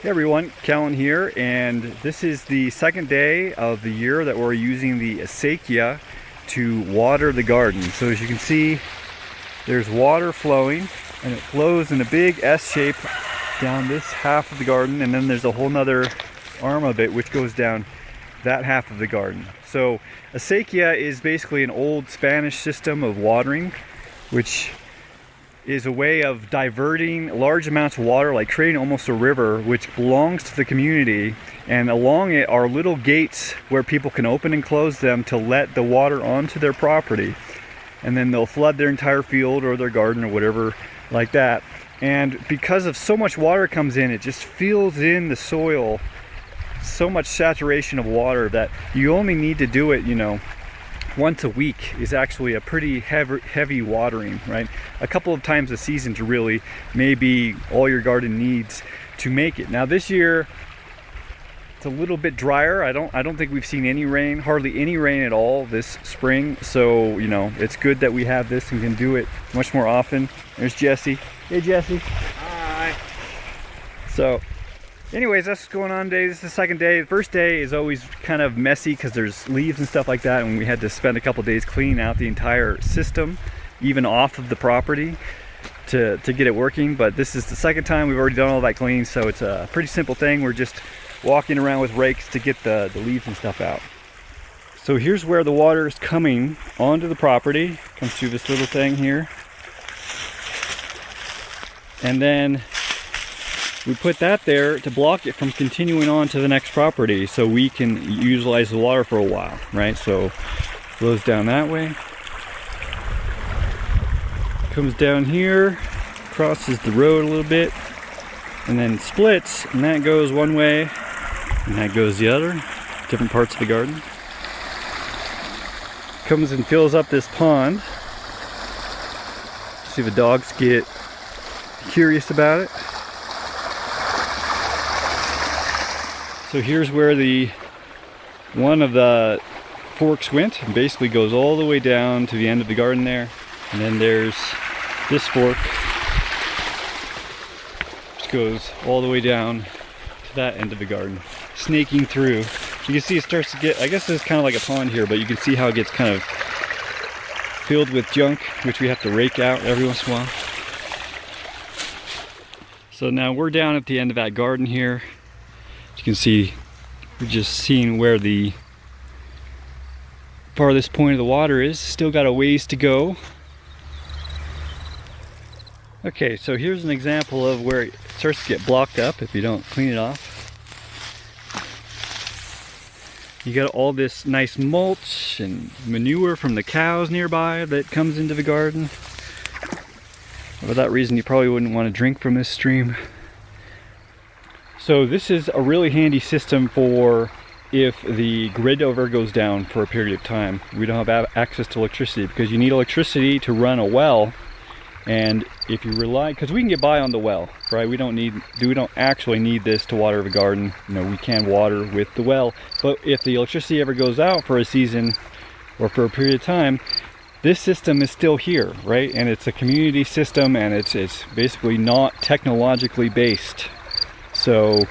Hey everyone, Cahlen here, and this is the second day of the year that we're using the Acequia to water the garden. So as you can see, there's water flowing, and it flows in a big S shape down this half of the garden, and then there's a whole nother arm of it which goes down that half of the garden. So Acequia is basically an old Spanish system of watering, which is a way of diverting large amounts of water, like creating almost a river, which belongs to the community, and along it are little gates where people can open and close them to let the water onto their property, and then they'll flood their entire field or their garden or whatever like that. And because of so much water comes in, it just fills in the soil, so much saturation of water that you only need to do it, once a week is actually a pretty heavy watering, right? A couple of times a season to really maybe all your garden needs to make it. Now this year it's a little bit drier. I don't think we've seen any rain, hardly any rain at all this spring. So, it's good that we have this and can do it much more often. There's Jesse. Hey Jesse. Hi. So anyways, that's what's going on today. This is the second day. The first day is always kind of messy because there's leaves and stuff like that, and we had to spend a couple days cleaning out the entire system, even off of the property, to get it working. But this is the second time we've already done all that cleaning, so it's a pretty simple thing. We're just walking around with rakes to get the leaves and stuff out. So here's where the water is coming onto the property. Comes through this little thing here. And then we put that there to block it from continuing on to the next property, so we can utilize the water for a while, right? So flows down that way, comes down here, crosses the road a little bit, and then splits, and that goes one way and that goes the other, different parts of the garden. Comes and fills up this pond. See if the dogs get curious about it. So here's where one of the forks went, and basically goes all the way down to the end of the garden there. And then there's this fork, which goes all the way down to that end of the garden, snaking through. You can see it starts to get, I guess it's kind of like a pond here, but you can see how it gets kind of filled with junk, which we have to rake out every once in a while. So now we're down at the end of that garden here. You can see, we're just seeing where the farthest point of the water is. Still got a ways to go. Okay, so here's an example of where it starts to get blocked up if you don't clean it off. You got all this nice mulch and manure from the cows nearby that comes into the garden. For that reason, you probably wouldn't want to drink from this stream. So this is a really handy system for if the grid over goes down for a period of time. We don't have access to electricity, because you need electricity to run a well. And if you rely, because we can get by on the well, right? We don't actually need this to water the garden. We can water with the well. But if the electricity ever goes out for a season or for a period of time, this system is still here, right? And it's a community system, and it's basically not technologically based. So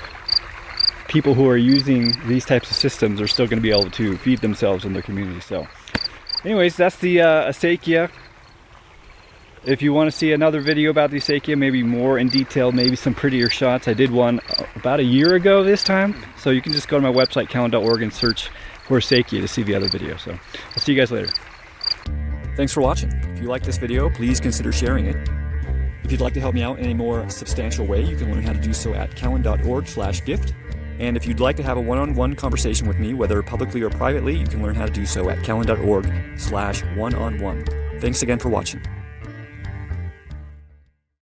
people who are using these types of systems are still going to be able to feed themselves in their community. So anyways, that's the Acequia. If you want to see another video about the Acequia, maybe more in detail, maybe some prettier shots, I did one about a year ago this time. So you can just go to my website, cahlen.org, and search for Acequia to see the other video. So I'll see you guys later. Thanks for watching. If you like this video, please consider sharing it. If you'd like to help me out in a more substantial way, you can learn how to do so at cahlen.org/gift. And if you'd like to have a one-on-one conversation with me, whether publicly or privately, you can learn how to do so at cahlen.org/one-on-one. Thanks again for watching.